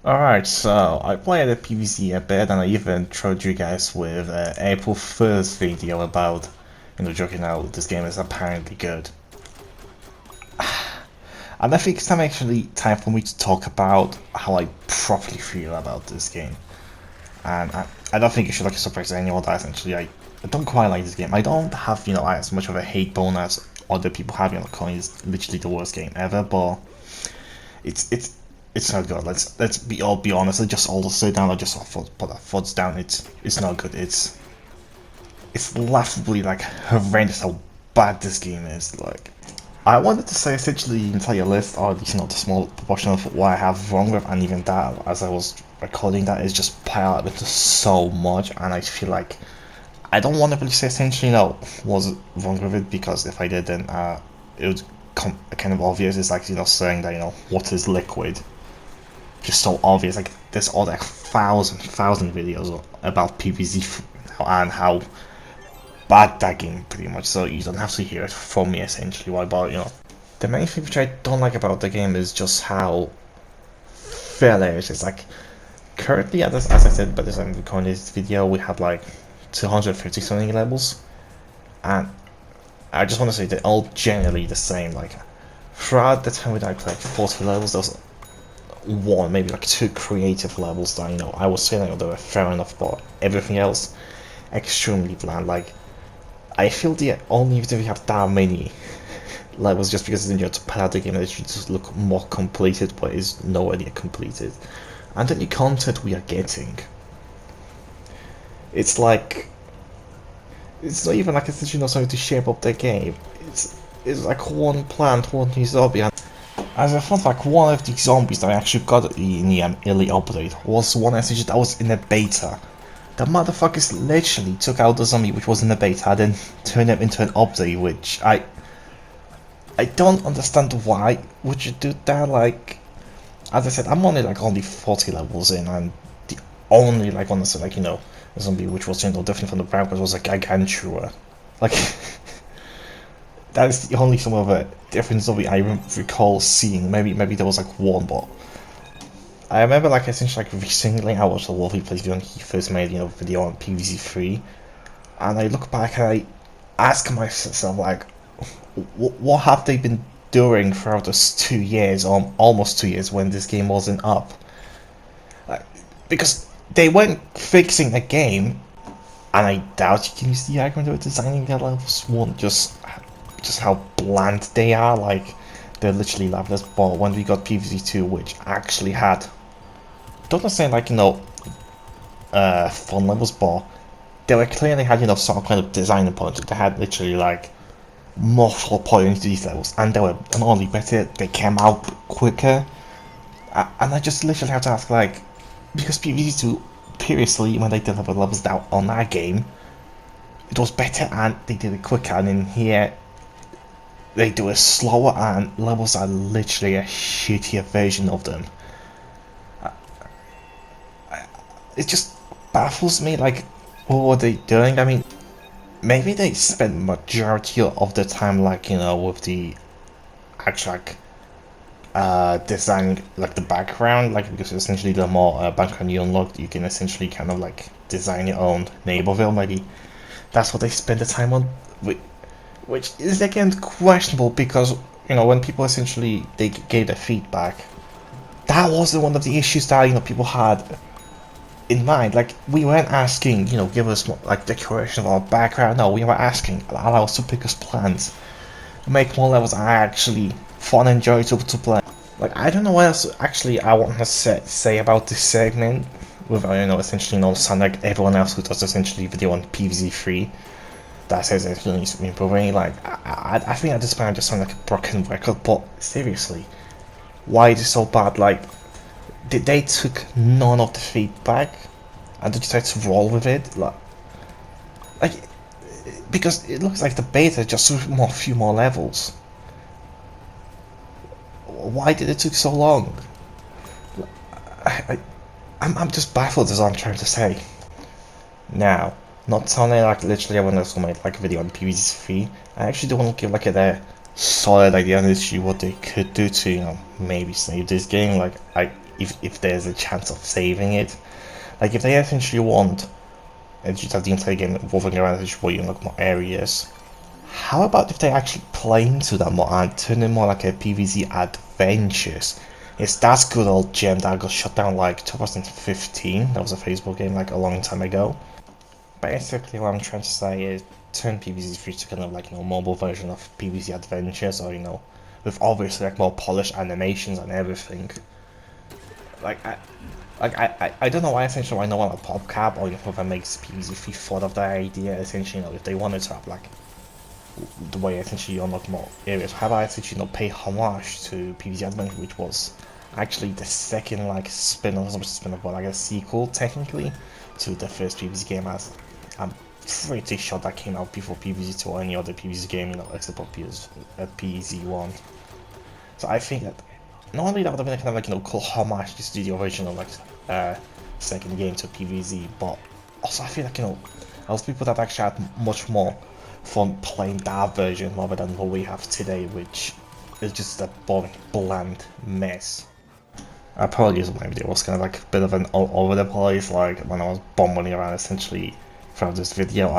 Alright, so I played the PvZ a bit, and I even showed you guys with April 1st video about, joking out, this game is apparently good. And I think it's time for me to talk about how I properly feel about this game. And I don't think it should surprise anyone that essentially I don't quite like this game. I don't have, as much of a hate bone as other people have, calling it literally the worst game ever, but it's not good. Let's be honest. I just all sit down. I just put our thoughts down. It's not good. It's laughably horrendous how bad this game is. I wanted to say essentially the entire list, or at least the small proportion of what I have wrong with, and even that as I was recording that is just piled with so much, and I feel like I don't want to really say essentially was wrong with it, because if I did, then it would come kind of obvious. It's saying that what is liquid, just so obvious. There's all thousand videos about PvZ and how bad that game pretty much, so you don't have to hear it from me essentially. Why, but the main thing which I don't like about the game is just how fair it is. Currently, as I said, by the time I'm recording this video, we have 250 something levels, and I just want to say they're all generally the same. Throughout the time when I played 40 levels, there was one, maybe two creative levels that I was saying they were fair enough, but everything else extremely bland. I feel the only reason we have that many levels just because to pad out the game, it should just look more completed, but is nowhere near completed. And the new content we are getting, it's not even essentially something to shape up the game. It's like one plant, one new zombie. And as a fun fact, one of the zombies that I actually got in the early update was one essentially that was in the beta. The motherfuckers literally took out the zombie which was in the beta and then turned him into an update, which I don't understand why would you do that. As I said, I'm only 40 levels in, and the only one to say a zombie which was different from the background was a gargantua. That is the only some of a different zombie I recall seeing. Maybe there was one, but I remember essentially recently I watched a Wolfie plays video and he first made video on PvZ 3, and I look back and I ask myself what have they been doing throughout those 2 years, or almost 2 years, when this game wasn't up? Because they weren't fixing a game, and I doubt you can use the argument of designing their levels one just how bland they are. They're literally loveless. But when we got PvZ 2, which actually had, don't understand fun levels, but they were clearly had some kind of design points. They had literally multiple points to these levels, and they were not only better, they came out quicker. And I just literally have to ask, because PvZ 2 previously, when they delivered levels down on that game, it was better and they did it quicker, and in here they do it slower and levels are literally a shittier version of them. It just baffles me, what were they doing? I mean, maybe they spent majority of the time with the actual designing the background, because essentially the more background you unlock, you can essentially kind of design your own neighborville. Maybe that's what they spend the time on, which is again questionable, because when people essentially they gave their feedback, that wasn't one of the issues that people had in mind. We weren't asking give us more, decoration of our background. No, we were asking allow us to pick us plans, make more levels are actually fun and enjoyable to play. I don't know what else actually I want to say about this segment without essentially sound like everyone else who does essentially video on PvZ 3 that says it needs to be improving. I think at this point I just sound like a broken record, but seriously, why is it so bad? They took none of the feedback and they decided to roll with it, because it looks like the beta just took a few more levels. Why did it take so long? I'm just baffled, is what I'm trying to say. Now, not sounding literally everyone else will make a video on PvZ 3, I actually do want to give a solid idea on this, what they could do to maybe save this game. if there's a chance of saving it. Like if they essentially want just have the entire game revolving around where you unlock more areas. How about if they actually play into that more and turn it more like a PvZ adventures? Yes, that's good old gem that got shut down like 2015. That was a Facebook game like a long time ago. Basically, what I'm trying to say is turn PvZ 3 to kind of like mobile version of PvZ adventures, or with obviously like more polished animations and everything. Like I don't know why essentially why no one at PopCap or whoever makes PvZ3 thought of that idea. Essentially, if they wanted to have like the way essentially you unlock more areas, how about essentially pay homage to PvZ Adventure, which was actually the second like spin-off, not so much spin-off, but like a sequel technically to the first PvZ game. As I'm pretty sure that came out before PvZ2 or any other PvZ game, except for PvZ1. So I think that not only that would have been a kind of like cool homage to the original like second game to PvZ, but also I feel like those people that actually had much more fun playing that version rather than what we have today, which is just a boring, bland mess. Apologies, my video was kind of like a bit of an all over the place. Like when I was bumbling around essentially throughout this video,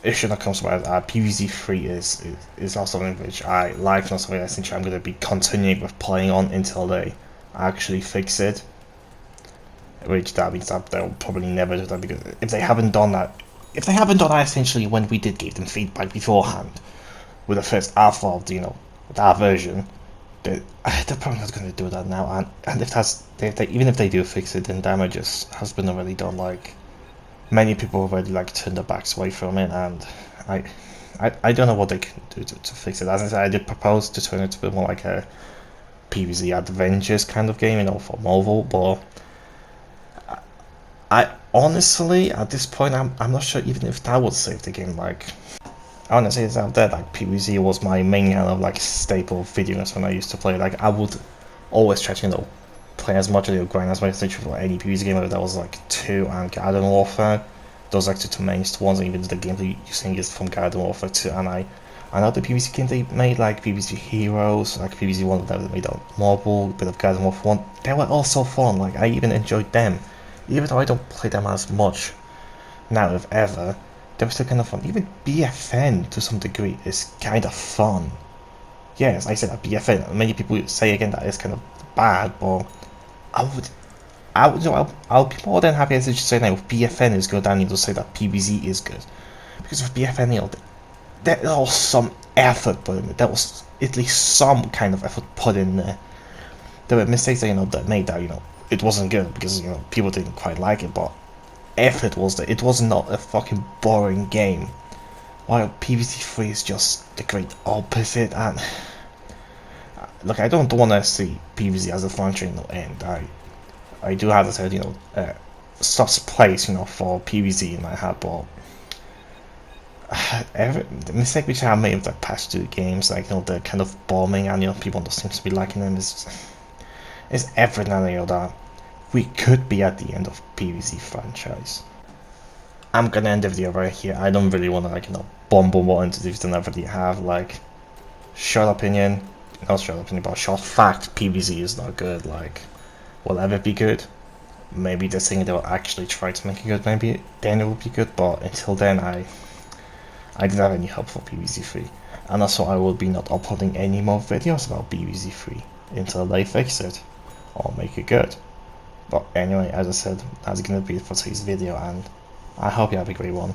it should not come surprise. PvZ3 is also something which I like, not something essentially I'm going to be continuing with playing on until they actually fix it. Which that means that they'll probably never do that, because if they haven't done that essentially when we did give them feedback beforehand with the first alpha of that version, they're probably not going to do that now. And even if they do fix it, then damage has been already done. Like many people already like turned their backs away from it, and I don't know what they can do to fix it. As I said, I did propose to turn it to be more like a PvZ adventures kind of game, for mobile, but I honestly, at this point, I'm not sure even if that would save the game. Like, honestly, it's out there. Like, PvZ was my main kind of like staple video games when I used to play. Like, I would always try to play as much of grind as much as for any PvZ game. Whether that was like 2 and Garden Warfare. Those are like the two main ones, and even the gameplay you're seeing is from Garden Warfare 2. And I know the PvZ game they made, like PvZ Heroes, like PvZ 1 that made on mobile, a bit of Garden Warfare 1. They were all so fun. Like, I even enjoyed them. Even though I don't play them as much now, if ever, they were still kind of fun. Even BFN, to some degree, is kind of fun. Yes, I said that BFN. Many people say again that it's kind of bad, but I'll be more than happy as to just say now if BFN is good, and to say that PvZ is good, because with BFN, there was some effort put in it. There was at least some kind of effort put in there. There were mistakes that that made that it wasn't good because people didn't quite like it, but effort was there. It was not a fucking boring game. While PvZ3 is just the great opposite. And look, I don't want to see PvZ as a franchise end. I do have to say soft place for PvZ in my heart, but the mistake which I made with the past 2 games, like the kind of bombing, and people don't seem to be liking them, is every now and then that we could be at the end of PvZ franchise. I'm gonna end the video right here. I don't really want to bomb more into this than I already have. Like, short opinion, not short opinion, but short fact, PvZ is not good. Like, will ever be good? Maybe they're saying they will actually try to make it good. Maybe then it will be good, but until then, I didn't have any hope for PvZ3. And also, I will be not uploading any more videos about PvZ3 until they fix it or make it good. But anyway, as I said, that's gonna be it for today's video, and I hope you have a great one.